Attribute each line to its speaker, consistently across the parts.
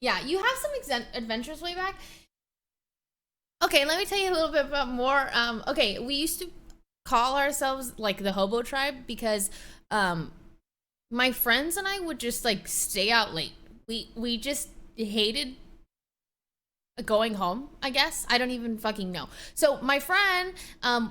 Speaker 1: Yeah, you have some adventures way back. Okay, let me tell you a little bit about more. Okay, we used to call ourselves like the Hobo Tribe because um, my friends and I would just like stay out late. We just hated going home, I guess. I don't even fucking know. So my friend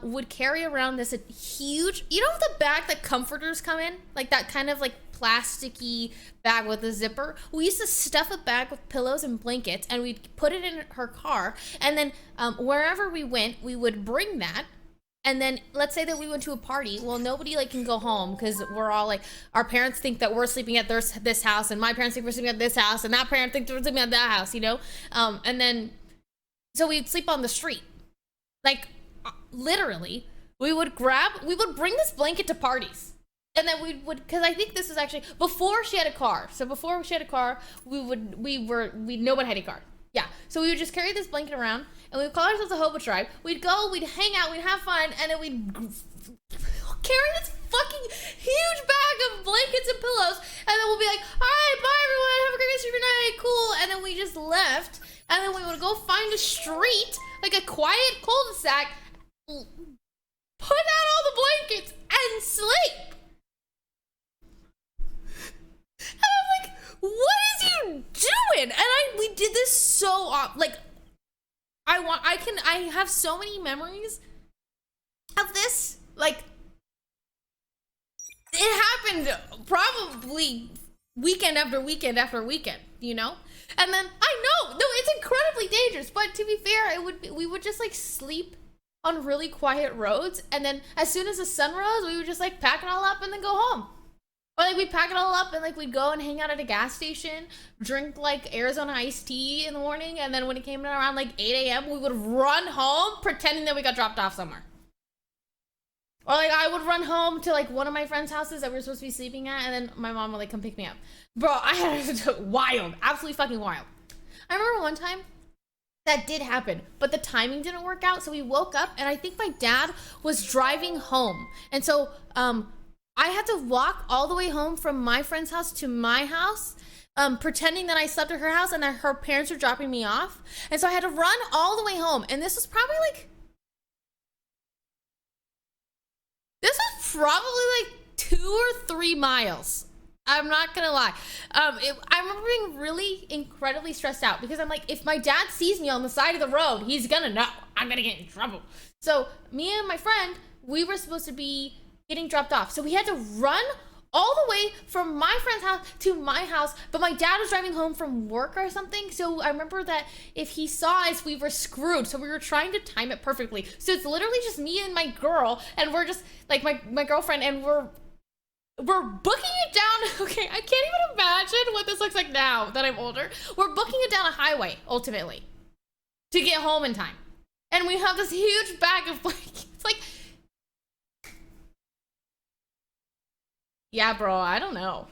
Speaker 1: would carry around this huge, you know, the bag that comforters come in, like that kind of like plasticky bag with a zipper. We used to stuff a bag with pillows and blankets, and we'd put it in her car, and then wherever we went, we would bring that. And then let's say that we went to a party. Well, nobody like can go home because we're all like, our parents think that we're sleeping at this house, and my parents think we're sleeping at this house, and that parent thinks we're sleeping at that house, you know. And then so we'd sleep on the street, like literally. We would bring this blanket to parties, and then we would, because I think this was actually before she had a car. So before she had a car, no one had a car. Yeah, so we would just carry this blanket around, and we would call ourselves a Hobo Tribe. We'd go, we'd hang out, we'd have fun, and then we'd carry this fucking huge bag of blankets and pillows, and then we'll be like, all right, bye everyone, have a great rest of your night, cool, and then we just left, and then we would go find a street, like a quiet cul-de-sac, put out all the blankets, and sleep. And I'm like, what is you doing? And we did this so often. Like, I have so many memories of this. Like, it happened probably weekend after weekend after weekend, you know? And then I know, no, it's incredibly dangerous, but to be fair, we would just like sleep on really quiet roads, and then as soon as the sun rose, we would just like pack it all up and then go home. Or like we'd pack it all up and like we'd go and hang out at a gas station, drink like Arizona iced tea in the morning, and then when it came around like 8 a.m., we would run home pretending that we got dropped off somewhere. Or like I would run home to like one of my friends' houses that we were supposed to be sleeping at, and then my mom would like come pick me up. Bro, I had wild, absolutely fucking wild. I remember one time that did happen, but the timing didn't work out, so we woke up, and I think my dad was driving home, and so I had to walk all the way home from my friend's house to my house, pretending that I slept at her house and that her parents were dropping me off. And so I had to run all the way home. And this was probably like 2 or 3 miles. I'm not gonna lie. I remember being really incredibly stressed out because I'm like, if my dad sees me on the side of the road, he's gonna know. I'm gonna get in trouble. So me and my friend, we were supposed to be getting dropped off. So we had to run all the way from my friend's house to my house, but my dad was driving home from work or something. So I remember that if he saw us, we were screwed. So we were trying to time it perfectly. So it's literally just me and my girl, and we're just like my girlfriend, and we're booking it down. Okay, I can't even imagine what this looks like now that I'm older. We're booking it down a highway ultimately to get home in time. And we have this huge bag of blankets. Like, yeah, bro, I don't know.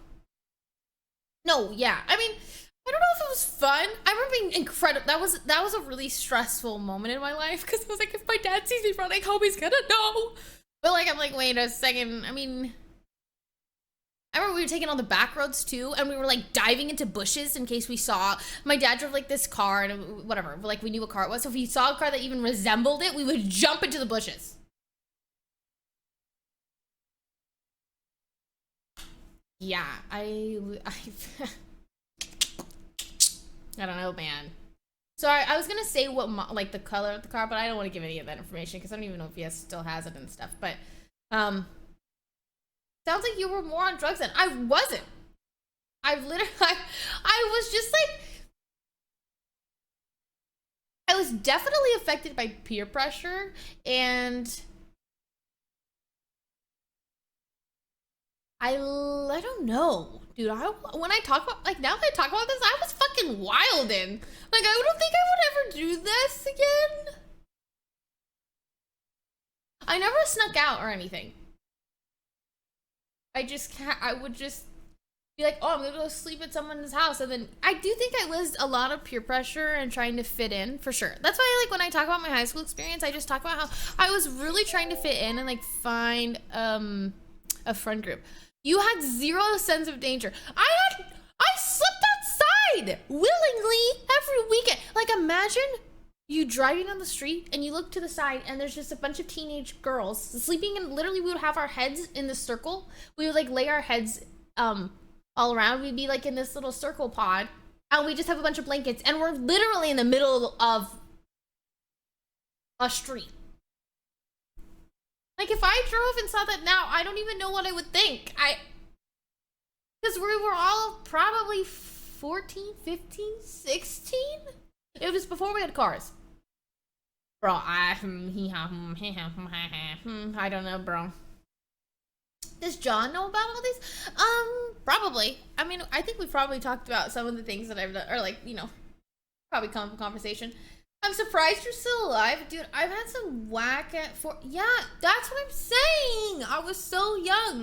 Speaker 1: No, yeah. I mean, I don't know if it was fun. I remember being incredible. That was a really stressful moment in my life because I was like, if my dad sees me running home, he's gonna know. But like, I'm like, wait a second. I mean, I remember we were taking all the back roads too, and we were like diving into bushes in case we saw. My dad drove like this car, and whatever, like we knew what car it was. So if we saw a car that even resembled it, we would jump into the bushes. Yeah, I I don't know, man. So I was gonna say like the color of the car, but I don't want to give any of that information because I don't even know if he still has it and stuff. But sounds like you were more on drugs than I wasn't. I literally, I was just like, I was definitely affected by peer pressure, and I don't know, dude. When I talk about, like, now that I talk about this, I was fucking wildin'. Like, I don't think I would ever do this again. I never snuck out or anything. I just can't. I would just be like, oh, I'm gonna go sleep at someone's house, and then I do think I was a lot of peer pressure and trying to fit in, for sure. That's why, like, when I talk about my high school experience, I just talk about how I was really trying to fit in and like find a friend group. You had zero sense of danger. I slept ride willingly every weekend. Like, imagine you driving on the street and you look to the side and there's just a bunch of teenage girls sleeping, and literally we would have our heads in the circle. We would like lay our heads all around. We'd be like in this little circle pod, and we just have a bunch of blankets, and we're literally in the middle of a street. Like, if I drove and saw that now, I don't even know what I would think. Because we were all probably 14, 15, 16? It was before we had cars. Bro, I don't know, bro. Does John know about all these? Probably. I mean, I think we've probably talked about some of the things that I've done, or like, you know, probably conversation. I'm surprised you're still alive. Dude, I've had some whack at 4. Yeah, that's what I'm saying. I was so young.